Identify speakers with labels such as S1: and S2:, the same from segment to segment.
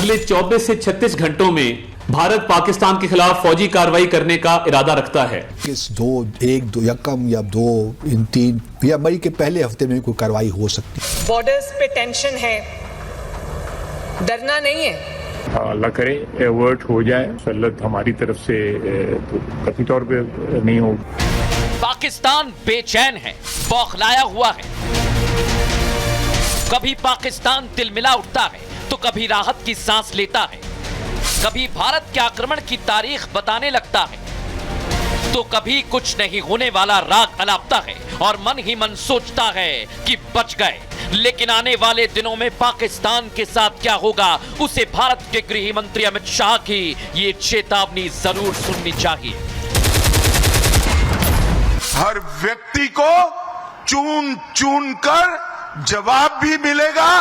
S1: अगले 24 से 36 घंटों में भारत पाकिस्तान के खिलाफ फौजी कार्रवाई करने का इरादा रखता है।
S2: किस एक दो यकम या दो इन 3 या मई के पहले हफ्ते में कोई कार्रवाई हो सकती है।
S3: बॉर्डर्स पे टेंशन है, डरना नहीं है।
S4: अल्लाह करे एवर्ट हो जाए, सल्लत हमारी तरफ से तो कतई तौर पे नहीं हो।
S5: पाकिस्तान बेचैन है, बौखलाया हुआ है। कभी पाकिस्तान तिलमिला उठता है तो कभी राहत की सांस लेता है, कभी भारत के आक्रमण की तारीख बताने लगता है तो कभी कुछ नहीं होने वाला राग अलापता है और मन ही मन सोचता है कि बच गए। लेकिन आने वाले दिनों में पाकिस्तान के साथ क्या होगा, उसे भारत के गृह मंत्री अमित शाह की ये चेतावनी जरूर सुननी चाहिए।
S6: हर व्यक्ति को चुन चुन कर जवाब भी मिलेगा,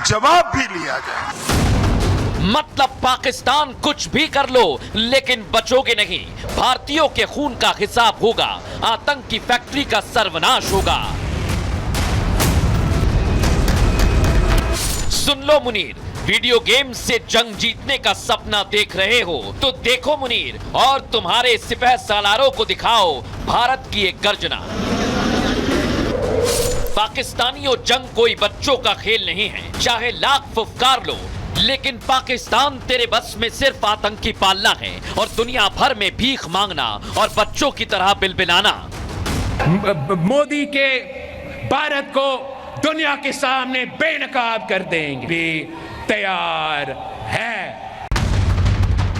S6: जवाब भी लिया जाए।
S5: मतलब पाकिस्तान कुछ भी कर लो लेकिन बचोगे नहीं। भारतीयों के खून का हिसाब होगा, आतंक की फैक्ट्री का सर्वनाश होगा। सुन लो मुनीर, वीडियो गेम से जंग जीतने का सपना देख रहे हो तो देखो मुनीर और तुम्हारे सिपह सालारों को दिखाओ भारत की एक गर्जना। पाकिस्तानियों, जंग कोई बच्चों का खेल नहीं है, चाहे लाख फुफकार लो, लेकिन पाकिस्तान तेरे बस में सिर्फ आतंकी पालना है और दुनिया भर में भीख मांगना और बच्चों की तरह बिलबिलाना।
S7: मोदी के भारत को दुनिया के सामने बेनकाब कर देंगे, तैयार है।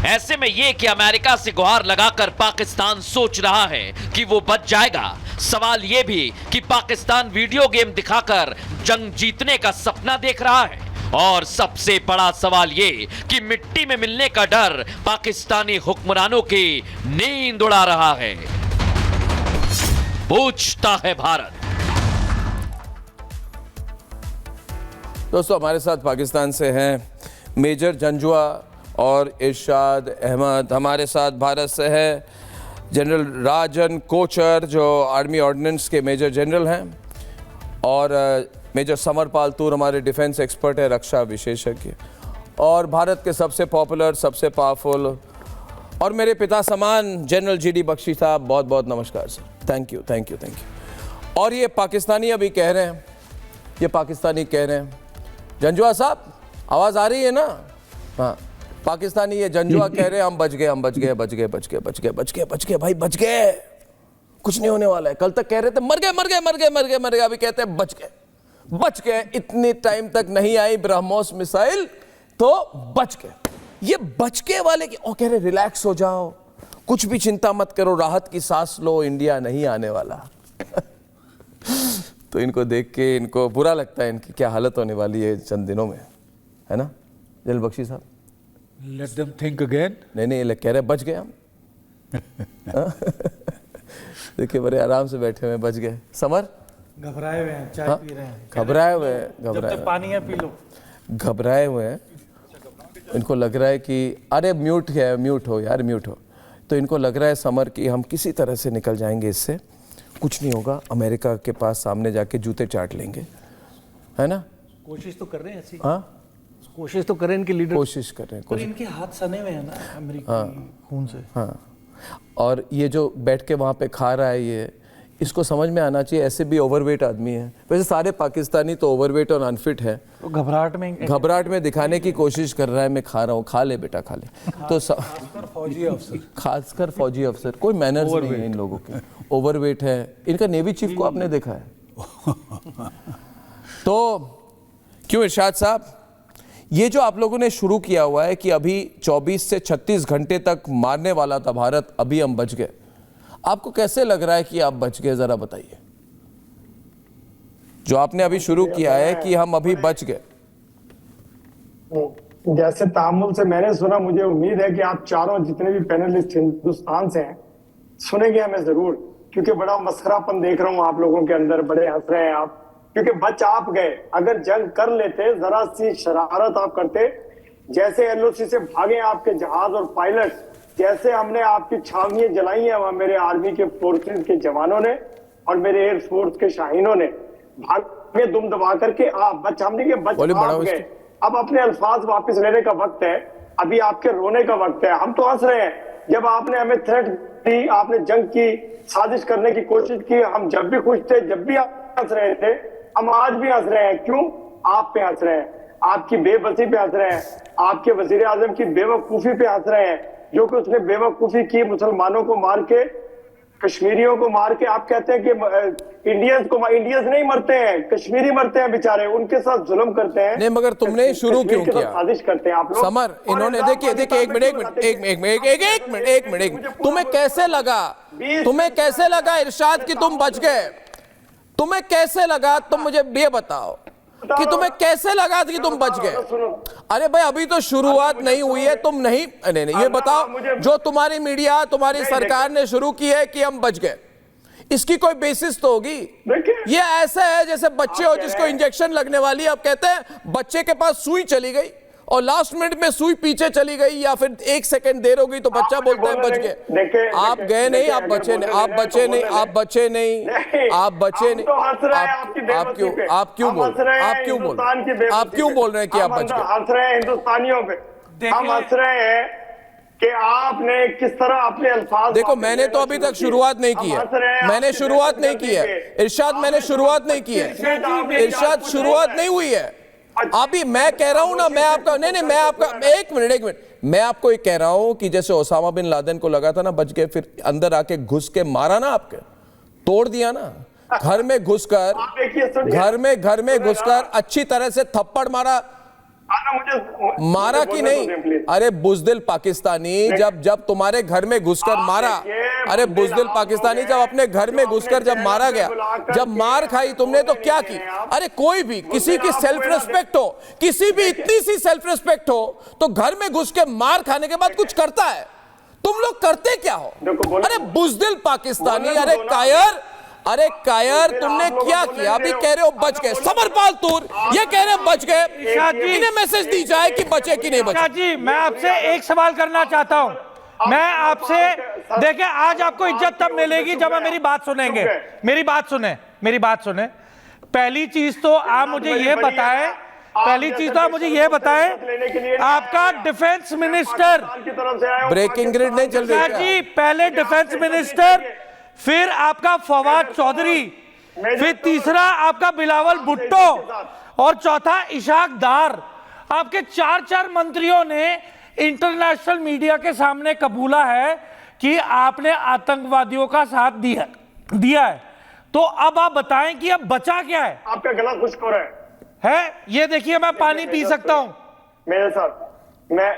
S5: ऐसे में ये कि अमेरिका से गुहार लगाकर पाकिस्तान सोच रहा है कि वो बच जाएगा। सवाल ये भी कि पाकिस्तान वीडियो गेम दिखाकर जंग जीतने का सपना देख रहा है। और सबसे बड़ा सवाल ये कि मिट्टी में मिलने का डर पाकिस्तानी हुक्मरानों की नींद उड़ा रहा है। पूछता है भारत।
S8: दोस्तों, हमारे साथ पाकिस्तान से हैं मेजर जंजुआ और इरशाद अहमद। हमारे साथ भारत से है जनरल राजन कोचर जो आर्मी ऑर्डिनेंस के मेजर जनरल हैं, और मेजर समरपाल तूर हमारे डिफेंस एक्सपर्ट है, रक्षा विशेषज्ञ, और भारत के सबसे पॉपुलर, सबसे पावरफुल और मेरे पिता समान जनरल जीडी बख्शी साहब, बहुत बहुत नमस्कार sir. Thank you thank you thank you. और ये पाकिस्तानी अभी कह रहे हैं, ये पाकिस्तानी कह रहे हैं, जंजुआ साहब आवाज़ आ रही है ना? हाँ, पाकिस्तानी ये जंजुआ कह रहे हैं हम बच गए, हम बच गए, बच गए, बच गए, बच गए, बच गए, बच गए, भाई बच गए, कुछ नहीं होने वाला है। कल तक कह रहे थे मर गए, मर गए, मर गए, मर गए, मर गए, अभी कहते हैं बच गए, बच गए। इतने टाइम तक नहीं आई ब्रह्मोस मिसाइल तो बच गए। ये बच के वाले की कह रहे रिलैक्स हो जाओ, कुछ भी चिंता मत करो, राहत की सांस लो, इंडिया नहीं आने वाला। तो इनको देख के इनको बुरा लगता है, इनकी क्या हालत होने वाली है चंद दिनों में, है ना जनरल बख्शी साहब?
S9: Let them think again.
S8: नहीं, ये कह रहे बच गए हम। देखिए बड़े आराम से बैठे हुए, बच गए। समर
S9: घबराए हुए हैं, चाय पी रहे हैं,
S8: घबराए हुए हैं,
S9: जब तक पानी है पी लो।
S8: घबराए हुए हैं, इनको लग रहा है कि अरे म्यूट है, म्यूट हो यार, म्यूट हो। तो इनको लग रहा है समर कि हम किसी तरह से निकल जाएंगे, इससे कुछ नहीं होगा, अमेरिका के पास सामने जाके जूते चाट लेंगे, है ना?
S9: कोशिश तो कर रहे हैं ऐसी।
S8: हाँ,
S9: कोशिश तो कर रहे हैं, इनके लीडर
S8: कोशिश कर रहे हैं,
S9: पर इनके हाथ सने हुए हैं ना अमेरिका खून से।
S8: हाँ, और ये जो बैठ के वहाँ पे खा रहा है, ये इसको समझ में आना चाहिए, ऐसे भी ओवरवेट आदमी है। वैसे सारे पाकिस्तानी तो ओवरवेट और अनफिट है,
S9: तो घबराहट में
S8: दिखाने की कोशिश कर रहा है, मैं खा रहा हूँ, खा ले बेटा खा ले। तो खासकर फौजी अफसर, कोई मैनर्स नहीं है इन लोगों के, ओवरवेट है। इनका नेवी चीफ को आपने देखा है? तो क्यों इरशाद साहब, ये जो आप लोगों ने शुरू किया हुआ है कि अभी 24 से 36 घंटे तक मारने वाला था भारत, अभी हम बच गए, आपको कैसे लग रहा है कि आप बच गए, जरा बताइए। जो आपने अभी शुरू किया है कि हम अभी बच गए,
S10: जैसे तामुल से मैंने सुना, मुझे उम्मीद है कि आप चारों जितने भी पैनलिस्ट हिंदुस्तान से हैं सुनेंगे हमें जरूर, क्योंकि बड़ा मस्खरापन देख रहा हूँ आप लोगों के अंदर, बड़े हंस रहे हैं आप, क्योंकि बच आप गए। अगर जंग कर लेते, जरा सी शरारत आप करते, जैसे एलओसी से भागे आपके जहाज और पायलट, जैसे हमने आपकी छावनियां जलाई हैं वहां मेरे आर्मी के फोर्सेस के जवानों ने और मेरे एयरफोर्स के शाहीनों ने, भागे दुम दबा करके आप बच, हमने के बच आप गए। अब अपने अल्फाज वापस लेने का वक्त है, अभी आपके रोने का वक्त है। हम तो हंस रहे हैं, जब आपने हमें थ्रेट दी, आपने जंग की साजिश करने की कोशिश की, हम जब भी खुश थे, जब भी हंस रहे थे, हम आज भी हंस रहे हैं। क्यों? आप पे हंस रहे हैं, आपकी बेबसी पे हंस रहे हैं, आपके वजीर आजम की बेवकूफी पे हंस रहे हैं, जो कि उसने बेवकूफी की, मुसलमानों को मार के, कश्मीरियों को मार के। आप कहते हैं कि इंडियंस नहीं मरते हैं, कश्मीरी मरते हैं बेचारे, उनके साथ जुल्म करते हैं।
S8: नहीं, मगर तुमने शुरू क्यों किया?
S10: साजिश करते हैं आप लोग।
S8: समर, इन्होंने देखिए एक मिनट, तुम्हें कैसे लगा इरशाद कि तुम बच गए? तुम्हें कैसे लगा? तुम मुझे ये बताओ कि तुम्हें कैसे लगा कि तुम बच गए? अरे भाई, अभी तो शुरुआत नहीं हुई है, तुम नहीं, ये बताओ, जो तुम्हारी मीडिया, तुम्हारी सरकार ने शुरू की है कि हम बच गए, इसकी कोई बेसिस तो होगी। ये ऐसा है जैसे बच्चे हो जिसको इंजेक्शन लगने वाली है, अब कहते हैं बच्चे के पास सुई चली गई और लास्ट मिनट में सुई पीछे चली गई या फिर 1 सेकंड देर हो गई तो बच्चा बोलता है बच गए। आप गए नहीं, आप बचे नहीं, आप बचे नहीं, आप बचे नहीं, आप बचे नहीं। आप क्यों बोल रहे हैं कि आप बच गए?
S10: हंस रहे हैं हिंदुस्तानियों पे, हम हंस रहे हैं कि आपने किस तरह अपने अल्फाज।
S8: देखो, मैंने तो अभी तक शुरुआत नहीं की है, मैंने शुरुआत नहीं की है इरशाद, मैंने शुरुआत नहीं की है इरशाद, शुरुआत नहीं हुई है अभी। मैं कह रहा हूं ना, मैं आपका नहीं, मैं आपका एक मिनट, मैं आपको ये कह रहा हूं कि जैसे ओसामा बिन लादेन को लगा था ना बच गए, फिर अंदर आके घुस के मारा ना, आपके तोड़ दिया ना, घर में घुसकर अच्छी तरह से थप्पड़ मारा कि नहीं? अरे बुज़दिल पाकिस्तानी, जब तुम्हारे घर में घुसकर मारा, अरे बुज़दिल पाकिस्तानी जब अपने घर में घुसकर जब मारा गया, जब मार खाई तुमने तो क्या की? अरे कोई भी, किसी की सेल्फ रिस्पेक्ट हो, किसी भी इतनी सी सेल्फ रिस्पेक्ट हो तो घर में घुस के मार खाने के बाद कुछ करता है। तुम लोग करते क्या हो? अरे बुज़दिल पाकिस्तानी, अरे कायर, तुमने क्या किया? अभी कह रहे हो बच गए, समरपाल तूर ये कह रहे बच गए, इन्हें मैसेज दी जाए कि बचे कि नहीं बचे।
S9: जी, मैं आपसे एक सवाल करना चाहता हूं, मैं आपसे, देखिए आज आपको इज्जत तब मिलेगी जब आप मेरी बात सुनेंगे। मेरी बात सुने। पहली चीज तो आप मुझे ये बताएं, आपका डिफेंस मिनिस्टर,
S8: ब्रेकिंग ग्रिड नहीं चल रही
S9: जी, पहले डिफेंस मिनिस्टर, फिर आपका फवाद चौधरी, फिर तीसरा आपका बिलावल भुट्टो और चौथा इशाक डार, आपके 4 मंत्रियों ने इंटरनेशनल मीडिया के सामने कबूला है कि आपने आतंकवादियों का साथ दिया है। तो अब आप बताएं कि अब बचा क्या है?
S10: आपका गला खुश्क हो रहा है?
S9: ये देखिए, मैं पानी पी सकता हूं
S10: मेरे साथ, मैं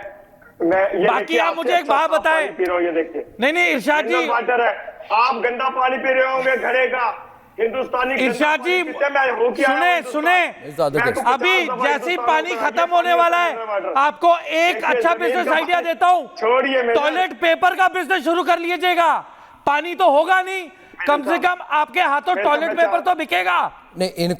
S10: ये
S9: बाकी आप मुझे एक बात बताएं।
S10: पी रहा हूं, ये देखिए।
S9: नहीं इरशाद जी,
S10: आप गंदा पानी पी रहे होंगे घड़े का, हिंदुस्तानी।
S9: इरशाद जी सुने, अभी जैसे ही पानी खत्म होने वाला है, आपको एक अच्छा बिजनेस आइडिया देता हूं,
S10: छोड़िए,
S9: टॉयलेट पेपर का बिजनेस शुरू कर लीजिएगा। पानी तो होगा नहीं, कम से कम आपके हाथों टॉयलेट पेपर तो बिकेगा।
S8: नहीं,